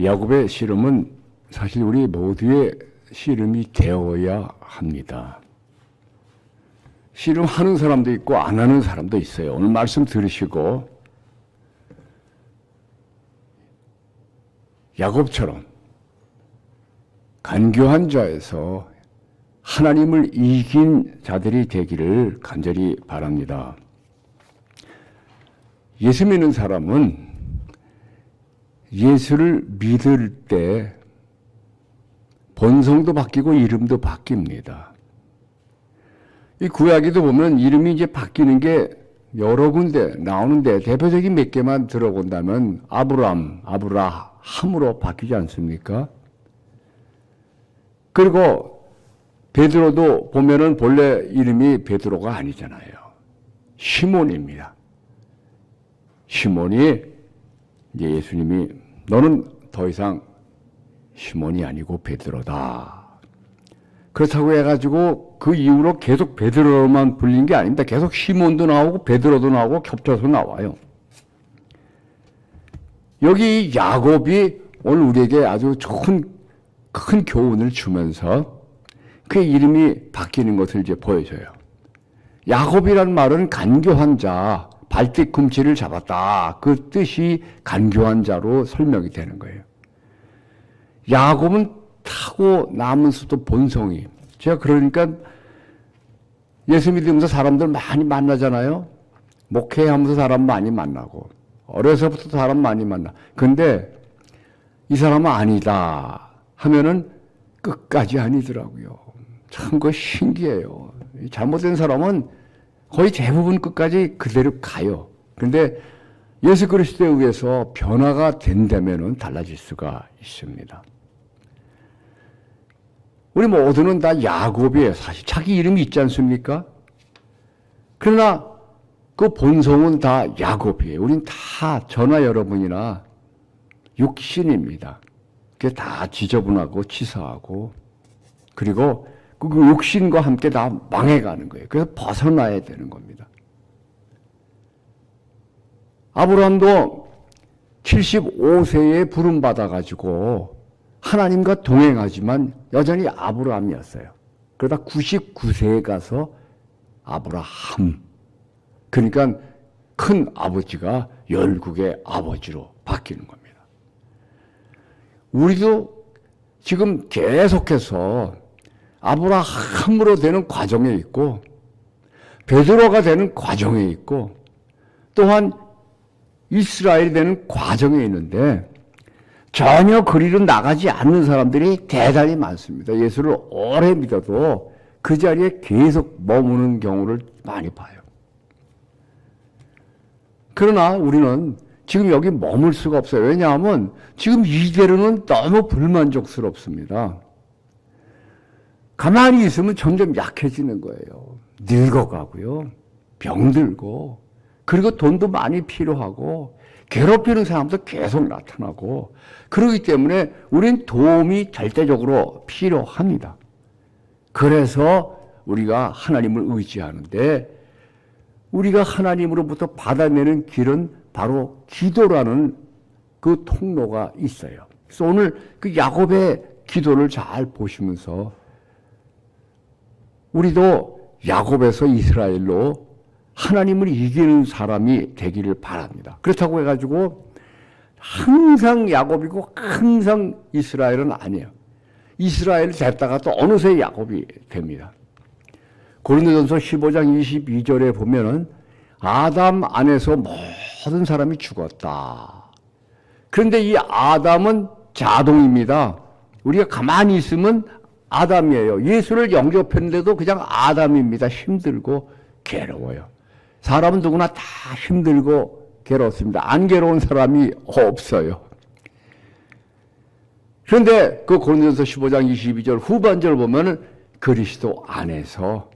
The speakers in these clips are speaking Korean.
야곱의 씨름은 사실 우리 모두의 씨름이 되어야 합니다. 씨름하는 사람도 있고 안 하는 사람도 있어요. 오늘 말씀 들으시고 야곱처럼 간교한 자에서 하나님을 이긴 자들이 되기를 간절히 바랍니다. 예수 믿는 사람은 예수를 믿을 때 본성도 바뀌고 이름도 바뀝니다. 이 구약에도 보면 이름이 이제 바뀌는 게 여러 군데 나오는데 대표적인 몇 개만 들어본다면 아브람, 아브라함으로 바뀌지 않습니까? 그리고 베드로도 보면은 본래 이름이 베드로가 아니잖아요. 시몬입니다. 시몬이 이제 예수님이 너는 더 이상 시몬이 아니고 베드로다. 그렇다고 해가지고 그 이후로 계속 베드로만 불린 게 아닙니다. 계속 시몬도 나오고 베드로도 나오고 겹쳐서 나와요. 여기 야곱이 오늘 우리에게 아주 큰 교훈을 주면서 그의 이름이 바뀌는 것을 이제 보여줘요. 야곱이란 말은 간교한 자, 발뒤꿈치를 잡았다. 그 뜻이 간교한 자로 설명이 되는 거예요. 야곱은 타고 남은수도 본성이. 제가 그러니까 예수 믿으면서 사람들 많이 만나잖아요. 목회하면서 사람 많이 만나고 어려서부터 사람 많이 만나. 근데 이 사람은 아니다 하면은 끝까지 아니더라고요. 참 그거 신기해요. 잘못된 사람은 거의 대부분 끝까지 그대로 가요. 근데 예수 그리스도에 의해서 변화가 된다면은 달라질 수가 있습니다. 우리 모두는 다 야곱이에요. 사실 자기 이름이 있지 않습니까? 그러나 그 본성은 다 야곱이에요. 우린 다 저나 여러분이나 육신입니다. 그게 다 지저분하고 치사하고 그리고 그 육신과 함께 다 망해가는 거예요. 그래서 벗어나야 되는 겁니다. 아브라함도 75세에 부름받아가지고 하나님과 동행하지만 여전히 아브라함이었어요. 그러다 99세에 가서 아브라함. 그러니까 큰 아버지가 열국의 아버지로 바뀌는 겁니다. 우리도 지금 계속해서 아브라함으로 되는 과정에 있고 베드로가 되는 과정에 있고 또한 이스라엘이 되는 과정에 있는데 전혀 그리로 나가지 않는 사람들이 대단히 많습니다. 예수를 오래 믿어도 그 자리에 계속 머무는 경우를 많이 봐요. 그러나 우리는 지금 여기 머물 수가 없어요. 왜냐하면 지금 이대로는 너무 불만족스럽습니다. 가만히 있으면 점점 약해지는 거예요. 늙어가고요. 병들고 그리고 돈도 많이 필요하고 괴롭히는 사람도 계속 나타나고 그러기 때문에 우린 도움이 절대적으로 필요합니다. 그래서 우리가 하나님을 의지하는데 우리가 하나님으로부터 받아내는 길은 바로 기도라는 그 통로가 있어요. 그래서 오늘 그 야곱의 기도를 잘 보시면서 우리도 야곱에서 이스라엘로 하나님을 이기는 사람이 되기를 바랍니다. 그렇다고 해가지고 항상 야곱이고 항상 이스라엘은 아니에요. 이스라엘 됐다가 또 어느새 야곱이 됩니다. 고린도전서 15장 22절에 보면은 아담 안에서 모든 사람이 죽었다. 그런데 이 아담은 자동입니다. 우리가 가만히 있으면 아담이에요. 예수를 영접했는데도 그냥 아담입니다. 힘들고 괴로워요. 사람은 누구나 다 힘들고 괴롭습니다. 안 괴로운 사람이 없어요. 그런데 그 고린도전서 15장 22절 후반절 보면은 그리스도 안에서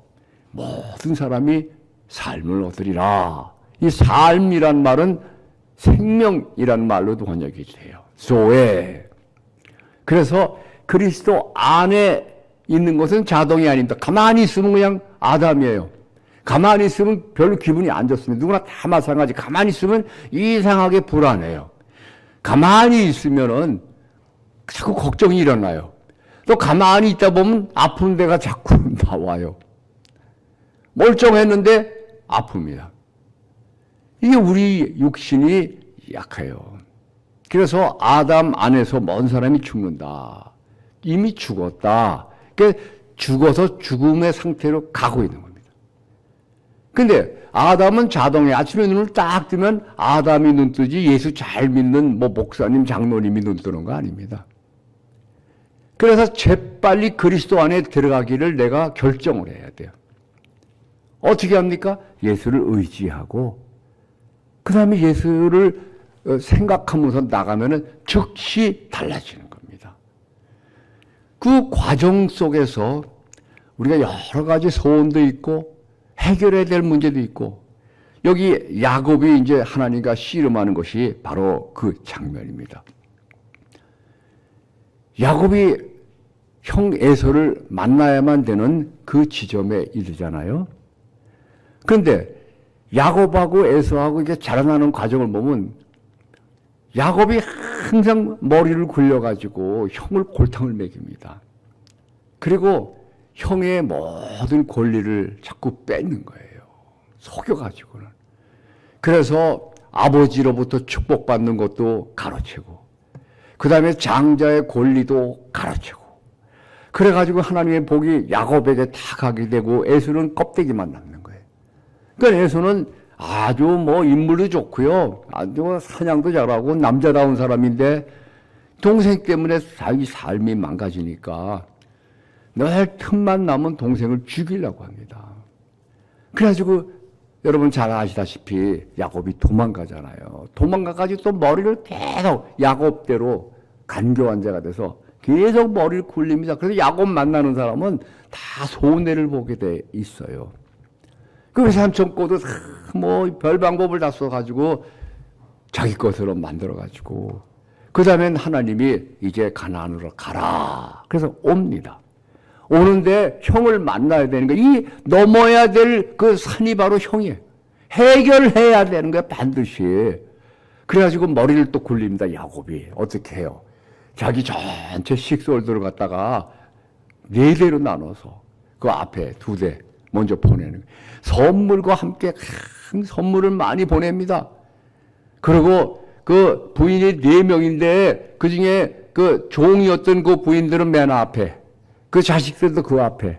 모든 사람이 삶을 얻으리라. 이 삶이란 말은 생명이란 말로도 번역이 돼요. 조에. 그래서 그리스도 안에 있는 것은 자동이 아닙니다. 가만히 있으면 그냥 아담이에요. 가만히 있으면 별로 기분이 안 좋습니다. 누구나 다 마찬가지. 가만히 있으면 이상하게 불안해요. 가만히 있으면은 자꾸 걱정이 일어나요. 또 가만히 있다 보면 아픈 데가 자꾸 나와요. 멀쩡했는데 아픕니다. 이게 우리 육신이 약해요. 그래서 아담 안에서 먼 사람이 죽는다. 이미 죽었다. 그러니까 죽어서 죽음의 상태로 가고 있는 겁니다. 근데 아담은 자동에 아침에 눈을 딱 뜨면 아담이 눈 뜨지 예수 잘 믿는 뭐 목사님, 장로님이 눈 뜨는 거 아닙니다. 그래서 재빨리 그리스도 안에 들어가기를 내가 결정을 해야 돼요. 어떻게 합니까? 예수를 의지하고 그 다음에 예수를 생각하면서 나가면은 즉시 달라지는 겁니다. 그 과정 속에서 우리가 여러 가지 소원도 있고 해결해야 될 문제도 있고 여기 야곱이 이제 하나님과 씨름하는 것이 바로 그 장면입니다. 야곱이 형 에서를 만나야만 되는 그 지점에 이르잖아요. 그런데 야곱하고 에서하고 이게 자라나는 과정을 보면 야곱이 항상 머리를 굴려가지고 형을 골탕을 먹입니다. 그리고 형의 모든 권리를 자꾸 뺏는 거예요. 속여가지고는. 그래서 아버지로부터 축복받는 것도 가로채고 그 다음에 장자의 권리도 가로채고 그래가지고 하나님의 복이 야곱에게 다 가게 되고 에서는 껍데기만 남는 거예요. 그러니까 에서는 아주 뭐 인물도 좋고요. 아주 사냥도 잘하고 남자다운 사람인데 동생 때문에 자기 삶이 망가지니까 늘 틈만 나면 동생을 죽이려고 합니다. 그래가지고 여러분 잘 아시다시피 야곱이 도망가잖아요. 도망가가지고 또 머리를 계속 야곱대로 간교한 자가 돼서 계속 머리를 굴립니다. 그래서 야곱 만나는 사람은 다 손해를 보게 돼 있어요. 그 삼촌 꼬도 뭐 별 방법을 다 써가지고 자기 것으로 만들어가지고 그 다음엔 하나님이 이제 가나안으로 가라. 그래서 옵니다. 오는데 형을 만나야 되는 거예요. 이 넘어야 될 그 산이 바로 형이에요. 해결해야 되는 거예요. 반드시. 그래가지고 머리를 또 굴립니다. 야곱이. 어떻게 해요? 자기 전체 식솔들을 갖다가 4대로 나눠서 그 앞에 2대 먼저 보내는 거예요. 선물과 함께 큰 선물을 많이 보냅니다. 그리고 그 부인이 4명인데 그 중에 그 종이었던 그 부인들은 맨 앞에 그 자식들도 그 앞에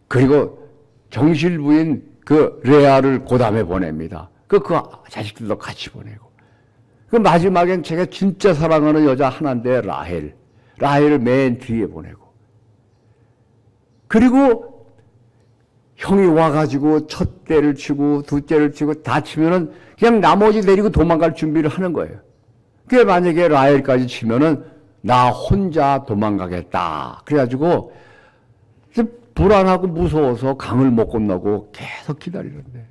그리고 정실 부인 그 레아를 그 다음에 보냅니다. 그 자식들도 같이 보내고 그 마지막엔 제가 진짜 사랑하는 여자 하나인데 라헬을 맨 뒤에 보내고 그리고 형이 와가지고 첫 대를 치고 둘째를 치고 다 치면은 그냥 나머지 데리고 도망갈 준비를 하는 거예요. 그게 만약에 라헬까지 치면은 나 혼자 도망가겠다. 그래가지고 불안하고 무서워서 강을 못 건너고 계속 기다리는데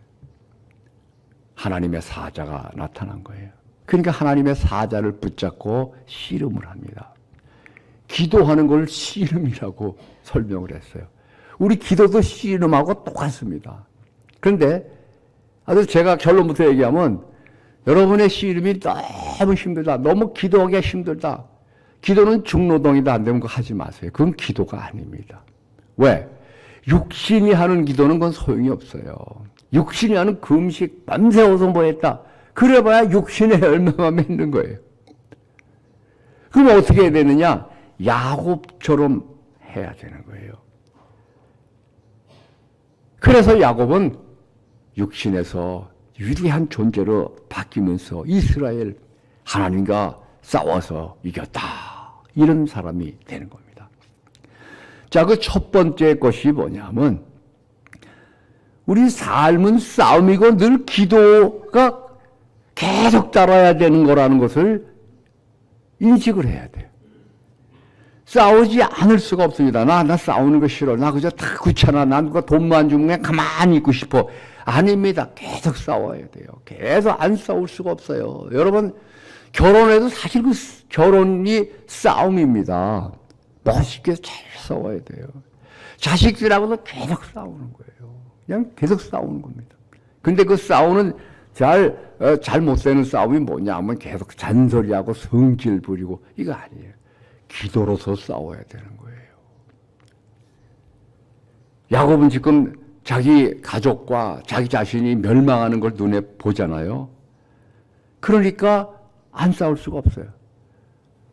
하나님의 사자가 나타난 거예요. 그러니까 하나님의 사자를 붙잡고 씨름을 합니다. 기도하는 걸 씨름이라고 설명을 했어요. 우리 기도도 씨름하고 똑같습니다. 그런데 아주 제가 결론부터 얘기하면 여러분의 씨름이 너무 힘들다. 너무 기도하기가 힘들다. 기도는 중노동이다. 안 되면 그거 하지 마세요. 그건 기도가 아닙니다. 왜? 육신이 하는 기도는 그건 소용이 없어요. 육신이 하는 금식 밤새워서 뭐 했다. 그래봐야 육신의 열매만 맺는 거예요. 그럼 어떻게 해야 되느냐? 야곱처럼 해야 되는 거예요. 그래서 야곱은 육신에서 위대한 존재로 바뀌면서 이스라엘 하나님과 싸워서 이겼다. 이런 사람이 되는 겁니다. 자, 그 첫 번째 것이 뭐냐면 우리 삶은 싸움이고 늘 기도가 계속 따라야 되는 거라는 것을 인식을 해야 돼요. 싸우지 않을 수가 없습니다. 나 싸우는 거 싫어. 나 그저 다 귀찮아. 난 누가 돈만 주면 그냥 가만히 있고 싶어. 아닙니다. 계속 싸워야 돼요. 계속 안 싸울 수가 없어요. 여러분, 결혼해도 사실 그 결혼이 싸움입니다. 멋있게 잘 싸워야 돼요. 자식들하고도 계속 싸우는 거예요. 그냥 계속 싸우는 겁니다. 근데 그 싸우는 잘 못 되는 싸움이 뭐냐 하면 계속 잔소리하고 성질 부리고 이거 아니에요. 기도로서 싸워야 되는 거예요. 야곱은 지금 자기 가족과 자기 자신이 멸망하는 걸 눈에 보잖아요. 그러니까 안 싸울 수가 없어요.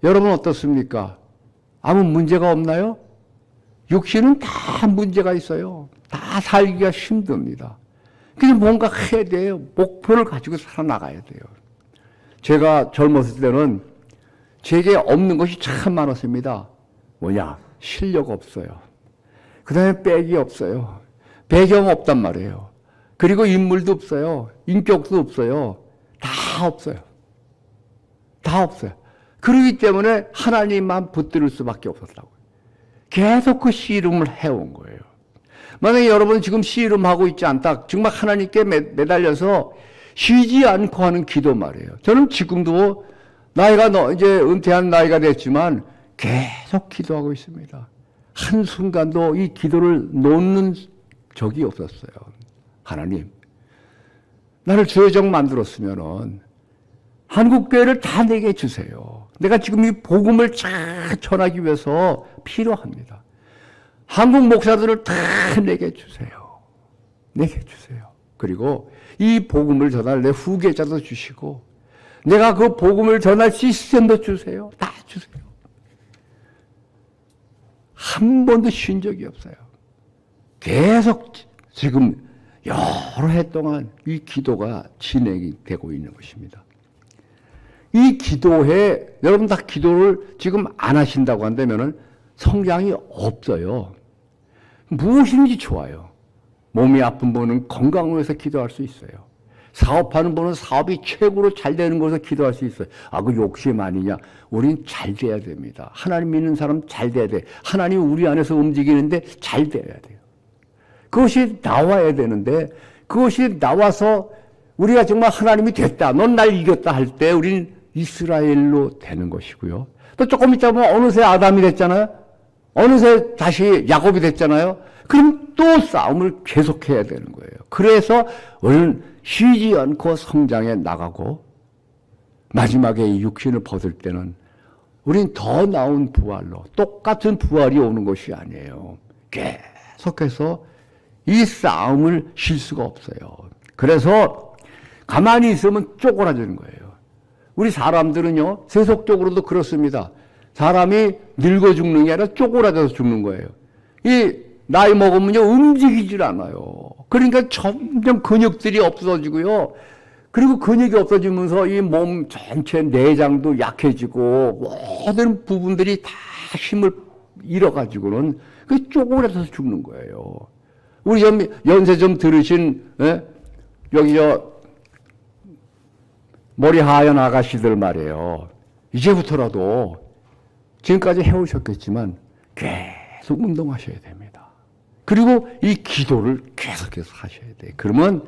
여러분 어떻습니까? 아무 문제가 없나요? 육신은 다 문제가 있어요. 다 살기가 힘듭니다. 그래서 뭔가 해야 돼요. 목표를 가지고 살아나가야 돼요. 제가 젊었을 때는 제게 없는 것이 참 많았습니다. 뭐냐? 실력 없어요. 그 다음에 백이 없어요. 배경 없단 말이에요. 그리고 인물도 없어요. 인격도 없어요. 다 없어요. 다 없어요. 그러기 때문에 하나님만 붙들을 수밖에 없었다고요. 계속 그 씨름을 해온 거예요. 만약에 여러분 지금 씨름하고 있지 않다. 정말 하나님께 매달려서 쉬지 않고 하는 기도 말이에요. 저는 지금도 나이가 이제 은퇴한 나이가 됐지만 계속 기도하고 있습니다. 한순간도 이 기도를 놓는 적이 없었어요. 하나님, 나를 주여정 만들었으면은 한국교회를 다 내게 주세요. 내가 지금 이 복음을 잘 전하기 위해서 필요합니다. 한국 목사들을 다 내게 주세요. 내게 주세요. 그리고 이 복음을 전할 내 후계자도 주시고 내가 그 복음을 전할 시스템도 주세요. 다 주세요. 한 번도 쉰 적이 없어요. 계속 지금 여러 해 동안 이 기도가 진행이 되고 있는 것입니다. 이 기도에 여러분 다 기도를 지금 안 하신다고 한다면은 성장이 없어요. 무엇인지 좋아요. 몸이 아픈 분은 건강을 위해서 기도할 수 있어요. 사업하는 분은 사업이 최고로 잘 되는 것을 기도할 수 있어요. 아, 그 욕심 아니냐? 우린 잘 돼야 됩니다. 하나님 믿는 사람 잘 돼야 돼. 하나님이 우리 안에서 움직이는데 잘 돼야 돼요. 그것이 나와야 되는데 그것이 나와서 우리가 정말 하나님이 됐다. 넌 날 이겼다 할 때 우리는 이스라엘로 되는 것이고요. 또 조금 있다 보면 어느새 아담이 됐잖아요. 어느새 다시 야곱이 됐잖아요. 그럼 또 싸움을 계속해야 되는 거예요. 그래서 우리는 쉬지 않고 성장해 나가고 마지막에 이 육신을 벗을 때는 우린 더 나은 부활로 똑같은 부활이 오는 것이 아니에요. 계속해서 이 싸움을 쉴 수가 없어요. 그래서 가만히 있으면 쪼그라지는 거예요. 우리 사람들은요, 세속적으로도 그렇습니다. 사람이 늙어 죽는 게 아니라 쪼그라져서 죽는 거예요. 이 나이 먹으면요, 움직이질 않아요. 그러니까 점점 근육들이 없어지고요. 그리고 근육이 없어지면서 이 몸 전체 내장도 약해지고 모든 부분들이 다 힘을 잃어가지고는 그 쪼그라져서 죽는 거예요. 우리 연세 좀 들으신, 여기 머리 하얀 아가씨들 말이에요. 이제부터라도 지금까지 해오셨겠지만 계속 운동하셔야 됩니다. 그리고 이 기도를 계속해서 하셔야 돼요. 그러면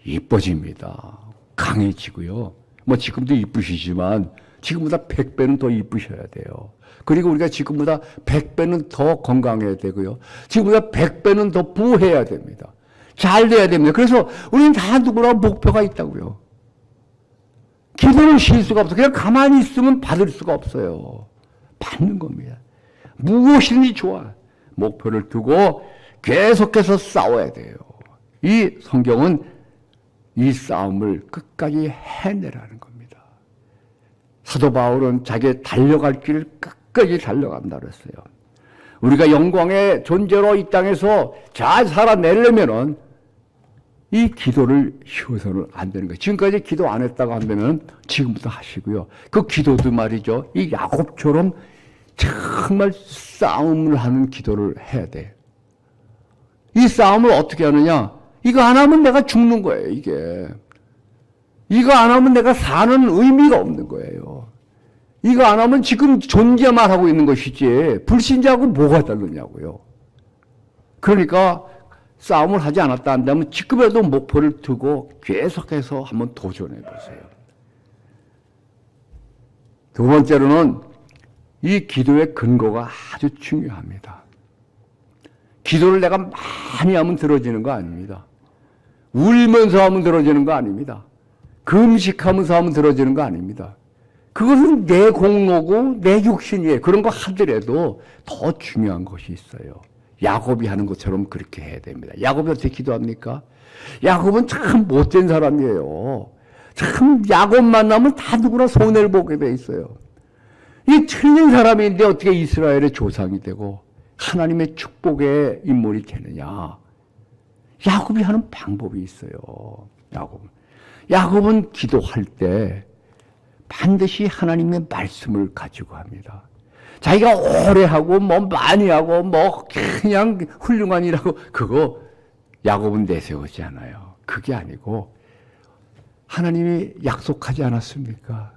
이뻐집니다. 강해지고요. 뭐 지금도 이쁘시지만 지금보다 100배는 더 이쁘셔야 돼요. 그리고 우리가 지금보다 100배는 더 건강해야 되고요. 지금보다 100배는 더 부해야 됩니다. 잘 돼야 됩니다. 그래서 우리는 다 누구나 목표가 있다고요. 기도를 쉴 수가 없어요. 그냥 가만히 있으면 받을 수가 없어요. 받는 겁니다. 무엇이든지 좋아. 목표를 두고 계속해서 싸워야 돼요. 이 성경은 이 싸움을 끝까지 해내라는 겁니다. 사도 바울은 자기의 달려갈 길을 끝까지 달려간다 그랬어요. 우리가 영광의 존재로 이 땅에서 잘 살아내려면은 이 기도를 쉬어서는 안 되는 거예요. 지금까지 기도 안 했다고 한다면 지금부터 하시고요. 그 기도도 말이죠. 이 야곱처럼 정말 싸움을 하는 기도를 해야 돼. 이 싸움을 어떻게 하느냐? 이거 안 하면 내가 죽는 거예요, 이게. 이거 안 하면 내가 사는 의미가 없는 거예요. 이거 안 하면 지금 존재만 하고 있는 것이지 불신자하고 뭐가 다르냐고요. 그러니까 싸움을 하지 않았다 한다면 지금이라도 목표를 두고 계속해서 한번 도전해 보세요. 두 번째로는 이 기도의 근거가 아주 중요합니다. 기도를 내가 많이 하면 들어지는 거 아닙니다. 울면서 하면 들어지는 거 아닙니다. 금식하면서 하면 들어지는 거 아닙니다. 그것은 내 공로고 내 육신이에요. 그런 거 하더라도 더 중요한 것이 있어요. 야곱이 하는 것처럼 그렇게 해야 됩니다. 야곱이 어떻게 기도합니까? 야곱은 참 못된 사람이에요. 참 야곱 만나면 다 누구나 손해를 보게 돼 있어요. 이 틀린 사람인데 어떻게 이스라엘의 조상이 되고 하나님의 축복의 인물이 되느냐. 야곱이 하는 방법이 있어요. 야곱은 기도할 때 반드시 하나님의 말씀을 가지고 합니다. 자기가 오래 하고 뭐 많이 하고 뭐 그냥 훌륭한 일하고 그거 야곱은 내세우지 않아요. 그게 아니고 하나님이 약속하지 않았습니까?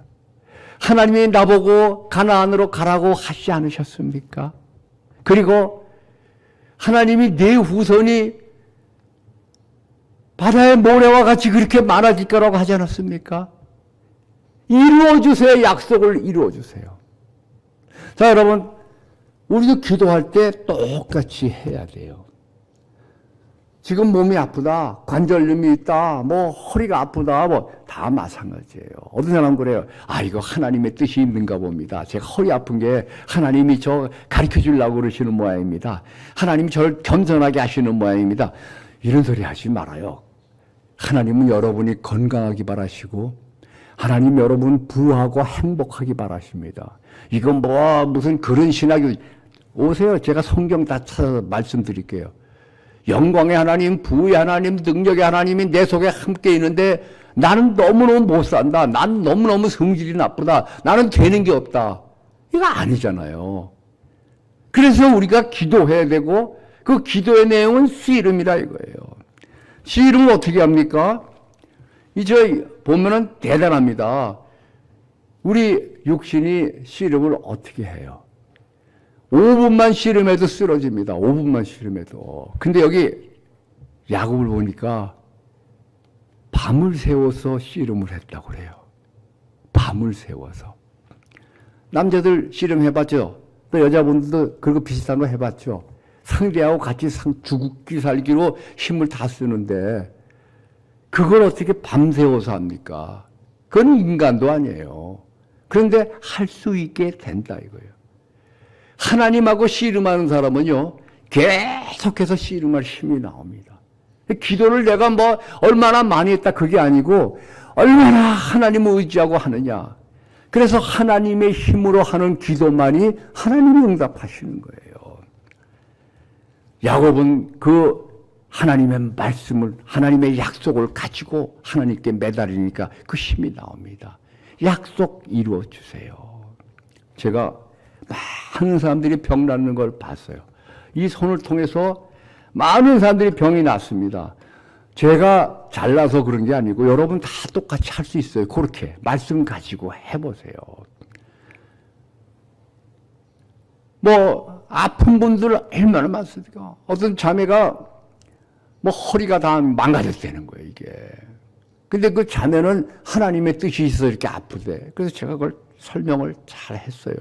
하나님이 나보고 가나안으로 가라고 하시지 않으셨습니까? 그리고 하나님이 내 후손이 바다의 모래와 같이 그렇게 많아질 거라고 하지 않았습니까? 이루어주세요. 약속을 이루어주세요. 자, 여러분, 우리도 기도할 때 똑같이 해야 돼요. 지금 몸이 아프다, 관절염이 있다, 뭐 허리가 아프다, 뭐 다 마찬가지예요. 어떤 사람은 그래요. 아, 이거 하나님의 뜻이 있는가 봅니다. 제가 허리 아픈 게 하나님이 저 가르쳐 주려고 그러시는 모양입니다. 하나님이 저를 겸손하게 하시는 모양입니다. 이런 소리 하지 말아요. 하나님은 여러분이 건강하기 바라시고 하나님 여러분 부하고 행복하기 바라십니다. 이건 뭐 무슨 그런 신학이 오세요. 제가 성경 다 찾아서 말씀드릴게요. 영광의 하나님, 부의 하나님, 능력의 하나님이 내 속에 함께 있는데 나는 너무너무 못 산다. 난 너무너무 성질이 나쁘다. 나는 되는 게 없다. 이거 아니잖아요. 그래서 우리가 기도해야 되고 그 기도의 내용은 씨름이라 이거예요. 씨름은 어떻게 합니까? 이제 보면은 대단합니다. 우리 육신이 씨름을 어떻게 해요? 5분만 씨름해도 쓰러집니다. 5분만 씨름해도. 근데 여기 야곱을 보니까 밤을 새워서 씨름을 했다고 그래요. 밤을 새워서. 남자들 씨름해봤죠? 또 여자분들도 그거 비슷한 거 해봤죠? 상대하고 같이 죽기 살기로 힘을 다 쓰는데 그걸 어떻게 밤새워서 합니까? 그건 인간도 아니에요. 그런데 할 수 있게 된다 이거예요. 하나님하고 씨름하는 사람은요, 계속해서 씨름할 힘이 나옵니다. 기도를 내가 뭐 얼마나 많이 했다 그게 아니고 얼마나 하나님을 의지하고 하느냐. 그래서 하나님의 힘으로 하는 기도만이 하나님이 응답하시는 거예요. 야곱은 그 하나님의 말씀을, 하나님의 약속을 가지고 하나님께 매달리니까 그 힘이 나옵니다. 약속 이루어 주세요. 제가 많은 사람들이 병 낫는 걸 봤어요. 이 손을 통해서 많은 사람들이 병이 났습니다. 제가 잘나서 그런 게 아니고 여러분 다 똑같이 할 수 있어요. 그렇게 말씀 가지고 해보세요. 뭐 아픈 분들 얼마나 많습니까? 어떤 자매가 뭐 허리가 다 망가졌다는 거예요, 이게. 근데 그 자매는 하나님의 뜻이 있어서 이렇게 아프대. 그래서 제가 그걸 설명을 잘 했어요.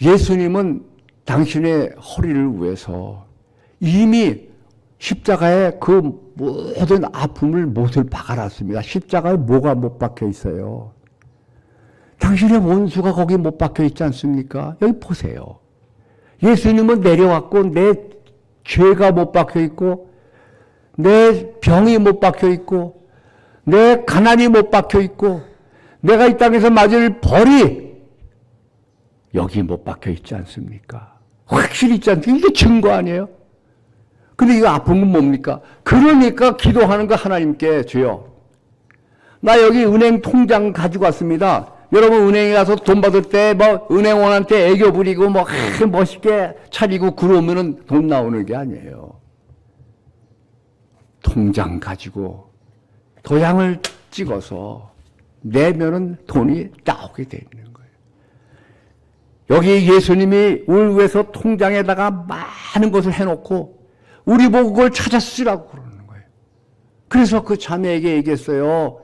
예수님은 당신의 허리를 위해서 이미 십자가에 그 모든 아픔을 못을 박아놨습니다. 십자가에 뭐가 못 박혀 있어요? 당신의 원수가 거기 못 박혀 있지 않습니까? 여기 보세요. 예수님은 내려왔고 내 죄가 못 박혀 있고 내 병이 못 박혀 있고 내 가난이 못 박혀 있고 내가 이 땅에서 맞을 벌이 여기 못 박혀 있지 않습니까? 확실히 있지 않습니까? 이게 증거 아니에요? 근데 이거 아픈 건 뭡니까? 그러니까 기도하는 거 하나님께 주여. 나 여기 은행 통장 가지고 왔습니다. 여러분 은행에 가서 돈 받을 때 뭐 은행원한테 애교 부리고 뭐 멋있게 차리고 그러면은 돈 나오는 게 아니에요. 통장 가지고 도장을 찍어서 내면은 돈이 나오게 돼 있는 거예요. 여기 예수님이 우리 위해서 통장에다가 많은 것을 해놓고 우리 보고 그걸 찾아 쓰라고 그러는 거예요. 그래서 그 자매에게 얘기했어요.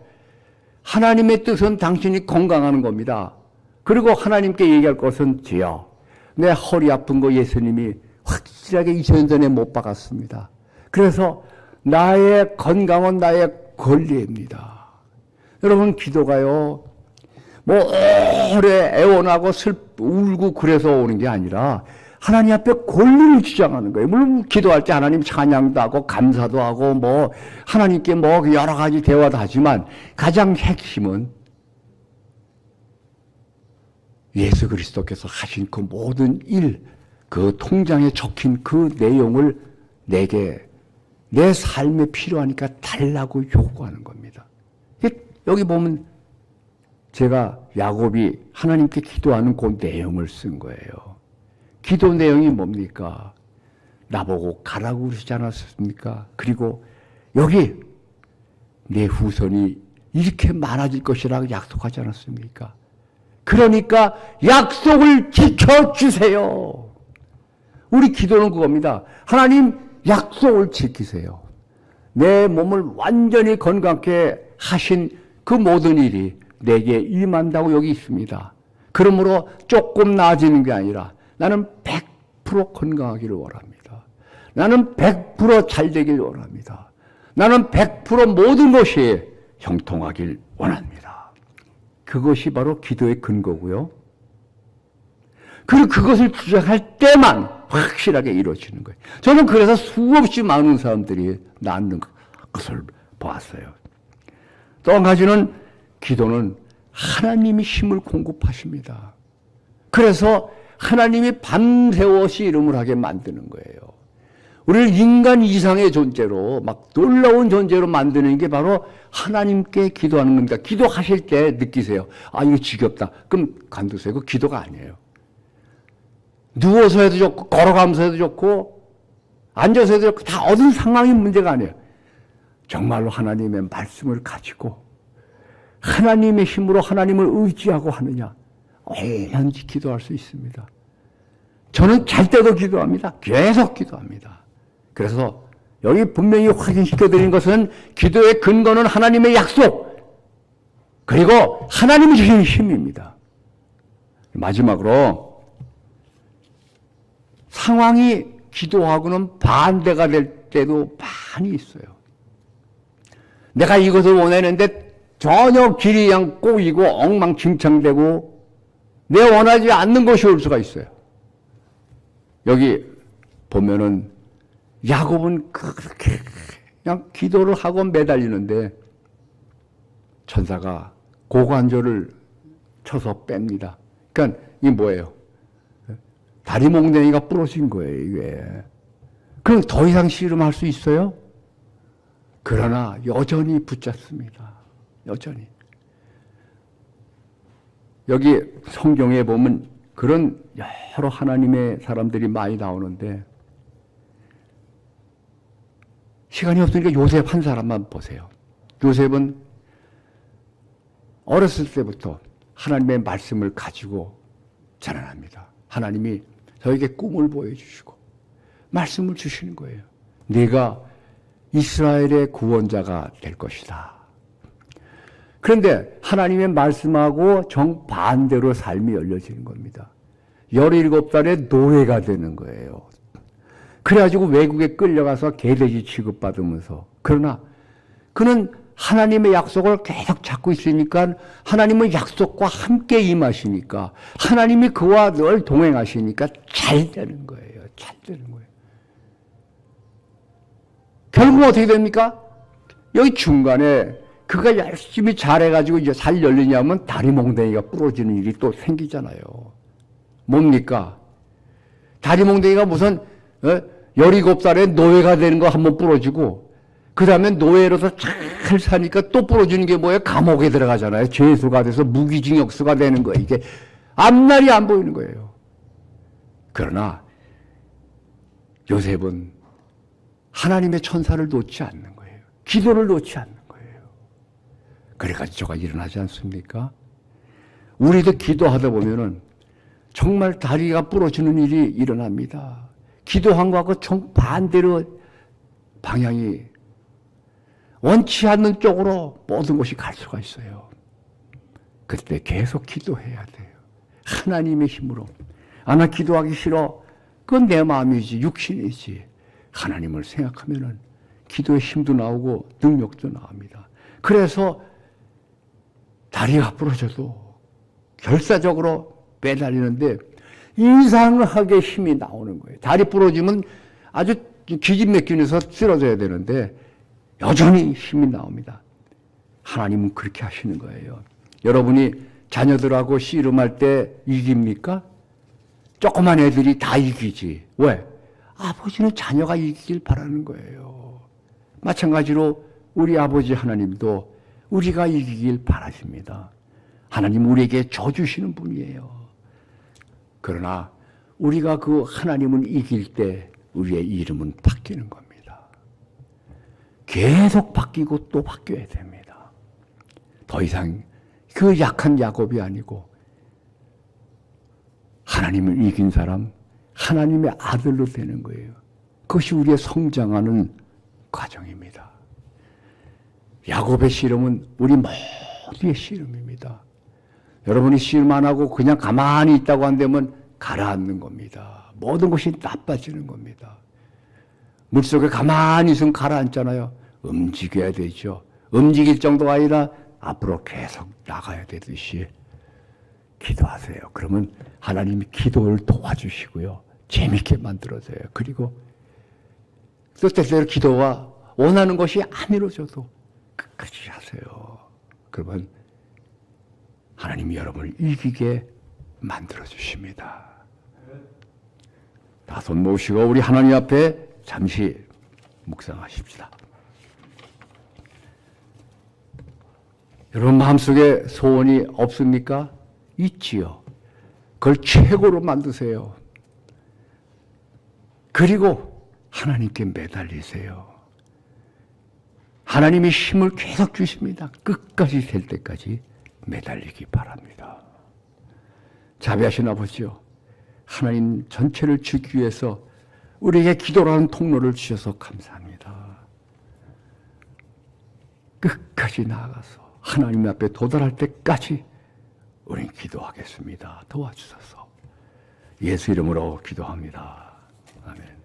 하나님의 뜻은 당신이 건강하는 겁니다. 그리고 하나님께 얘기할 것은 주여, 내 허리 아픈 거 예수님이 확실하게 2000년 전에 못 박았습니다. 그래서 나의 건강은 나의 권리입니다. 여러분 기도가요, 뭐 오래 애원하고 울고 그래서 오는 게 아니라 하나님 앞에 권리를 주장하는 거예요. 물론 기도할 때 하나님 찬양도 하고 감사도 하고 뭐 하나님께 뭐 여러 가지 대화도 하지만 가장 핵심은 예수 그리스도께서 하신 그 모든 일, 그 통장에 적힌 그 내용을 내게 내 삶에 필요하니까 달라고 요구하는 겁니다. 여기 보면 제가 야곱이 하나님께 기도하는 그 내용을 쓴 거예요. 기도 내용이 뭡니까? 나보고 가라고 그러지 않았습니까? 그리고 여기 내 후손이 이렇게 많아질 것이라고 약속하지 않았습니까? 그러니까 약속을 지켜주세요. 우리 기도는 그겁니다. 하나님 약속을 지키세요. 내 몸을 완전히 건강케 하신 그 모든 일이 내게 임한다고 여기 있습니다. 그러므로 조금 나아지는 게 아니라 나는 100% 건강하기를 원합니다. 나는 100% 잘 되길 원합니다. 나는 100% 모든 것이 형통하길 원합니다. 그것이 바로 기도의 근거고요. 그리고 그것을 주장할 때만 확실하게 이루어지는 거예요. 저는 그래서 수없이 많은 사람들이 낳는 것을 보았어요. 또 한 가지는 기도는 하나님이 힘을 공급하십니다. 그래서 하나님이 밤새워 씨름을 하게 만드는 거예요. 우리를 인간 이상의 존재로 막 놀라운 존재로 만드는 게 바로 하나님께 기도하는 겁니다. 기도하실 때 느끼세요. 아, 이거 지겹다. 그럼 관두세요. 그거 기도가 아니에요. 누워서 해도 좋고 걸어가면서 해도 좋고 앉아서 해도 좋고 다 어떤 상황이 문제가 아니에요. 정말로 하나님의 말씀을 가지고 하나님의 힘으로 하나님을 의지하고 하느냐 얼마든지 기도할 수 있습니다. 저는 잘 때도 기도합니다. 계속 기도합니다. 그래서 여기 분명히 확인시켜드린 것은 기도의 근거는 하나님의 약속 그리고 하나님이 주신 힘입니다. 마지막으로 상황이 기도하고는 반대가 될 때도 많이 있어요. 내가 이것을 원하는데 전혀 길이 그냥 꼬이고 엉망진창되고 내 원하지 않는 것이 올 수가 있어요. 여기 보면은 야곱은 그렇게 그냥 기도를 하고 매달리는데 천사가 고관절을 쳐서 뺍니다. 그러니까 이게 뭐예요? 다리 몽둥이가 부러진 거예요, 이게. 그럼 더 이상 씨름할 수 있어요? 그러나 여전히 붙잡습니다. 여전히. 여기 성경에 보면 그런 여러 하나님의 사람들이 많이 나오는데 시간이 없으니까 요셉 한 사람만 보세요. 요셉은 어렸을 때부터 하나님의 말씀을 가지고 자라납니다. 하나님이 저에게 꿈을 보여주시고 말씀을 주시는 거예요. 네가 이스라엘의 구원자가 될 것이다. 그런데 하나님의 말씀하고 정반대로 삶이 열려지는 겁니다. 17살에 노예가 되는 거예요. 그래가지고 외국에 끌려가서 개돼지 취급받으면서 그러나 그는 하나님의 약속을 계속 잡고 있으니까 하나님의 약속과 함께 임하시니까 하나님이 그와 늘 동행하시니까 잘 되는 거예요. 잘 되는 거예요. 결국 어떻게 됩니까? 여기 중간에 그가 열심히 잘해가지고 이제 잘 열리냐면 다리 몽둥이가 부러지는 일이 또 생기잖아요. 뭡니까? 다리 몽둥이가 무슨 17살에 노예가 되는 거 한번 부러지고 그 다음에 노예로서 잘 사니까 또 부러지는 게 뭐예요? 감옥에 들어가잖아요. 죄수가 돼서 무기징역수가 되는 거예요. 이게 앞날이 안 보이는 거예요. 그러나 요셉은 하나님의 천사를 놓지 않는 거예요. 기도를 놓지 않는 거예요. 그래가지고 저가 일어나지 않습니까? 우리도 기도하다 보면은 정말 다리가 부러지는 일이 일어납니다. 기도한 것하고 정반대로 방향이 원치 않는 쪽으로 모든 것이 갈 수가 있어요. 그때 계속 기도해야 돼요. 하나님의 힘으로. 아, 나 기도하기 싫어. 그건 내 마음이지, 육신이지. 하나님을 생각하면은 기도의 힘도 나오고 능력도 나옵니다. 그래서 다리가 부러져도 결사적으로 매달리는데 이상하게 힘이 나오는 거예요. 다리 부러지면 아주 기진맥진해서 쓰러져야 되는데 여전히 힘이 나옵니다. 하나님은 그렇게 하시는 거예요. 여러분이 자녀들하고 씨름할 때 이깁니까? 조그만 애들이 다 이기지. 왜? 아버지는 자녀가 이기길 바라는 거예요. 마찬가지로 우리 아버지 하나님도 우리가 이기길 바라십니다. 하나님 우리에게 줘 주시는 분이에요. 그러나 우리가 그 하나님을 이길 때 우리의 이름은 바뀌는 겁니다. 계속 바뀌고 또 바뀌어야 됩니다. 더 이상 그 약한 야곱이 아니고 하나님을 이긴 사람, 하나님의 아들로 되는 거예요. 그것이 우리의 성장하는 과정입니다. 야곱의 씨름은 우리 모두의 씨름입니다. 여러분이 씨름 안 하고 그냥 가만히 있다고 한다면 가라앉는 겁니다. 모든 것이 나빠지는 겁니다. 물속에 가만히 있으면 가라앉잖아요. 움직여야 되죠. 움직일 정도가 아니라 앞으로 계속 나가야 되듯이 기도하세요. 그러면 하나님이 기도를 도와주시고요. 재밌게 만들어줘요. 그리고 또 때때로 기도가 원하는 것이 안 이루어져도 끝까지 하세요. 그러면 하나님이 여러분을 이기게 만들어주십니다. 다 손 모으시고 우리 하나님 앞에 잠시 묵상하십시다. 여러분 마음속에 소원이 없습니까? 있지요. 그걸 최고로 만드세요. 그리고 하나님께 매달리세요. 하나님이 힘을 계속 주십니다. 끝까지 될 때까지 매달리기 바랍니다. 자비하신 아버지요, 하나님 전체를 주기 위해서 우리에게 기도라는 통로를 주셔서 감사합니다. 끝까지 나아가서 하나님 앞에 도달할 때까지 우리는 기도하겠습니다. 도와주셔서 예수 이름으로 기도합니다. 아멘.